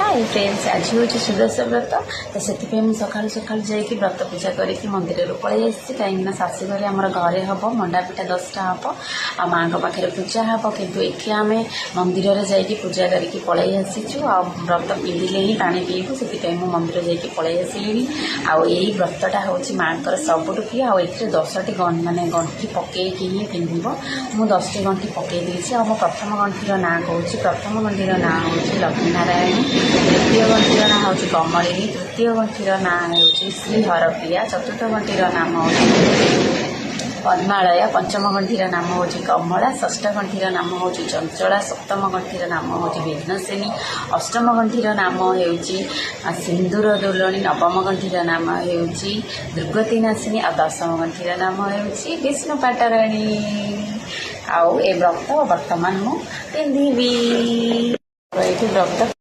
hi friends आज हूँ सुदर्श व्रत तो से सका सका जाकि व्रत पूजा करके मंदिर पलि कहीं शाशुघर आम घरे हम मंडा पिठा 10टा हम आ माँ पाखे पूजा हम कितु ये आम मंदिर में जाकि पूजा करके पलि आसीचु आ व्रत पिंधिले ही पा पीबू से मंदिर जाकि पलि आसिली आई व्रतटा हूँ माँ सबुठ प्रिय आउ 10टी मानने गंठी पकईकि ही पिंध मुझे 10टी गंठी पकई देती मो प्रथम गंठीर ना कौन प्रथम गंठीर ना हूँ लक्ष्मीनारायण द्वितीय गंठीर ना हूँ कमलिनी तृतीय गंठीर ना हूँ श्री हरप्रिया चतुर्थ गंठीर नाम हूँ पद्मालय पंचम गंठीर नाम हूँ कमला षष्ठ गंठीर नाम हूँ चंचला सप्तम गंठीर नाम हूँ विघ्नसेनी अष्टम गंठीर नाम हूँ सिंदूर दुलणी नवम गंठीर नाम हूँ दुर्गति नाशिनी और दशम गंठीर नाम हूँ विष्णु पाटराणी आउ ए व्रत वर्तमान मु पिंधिबी व्रत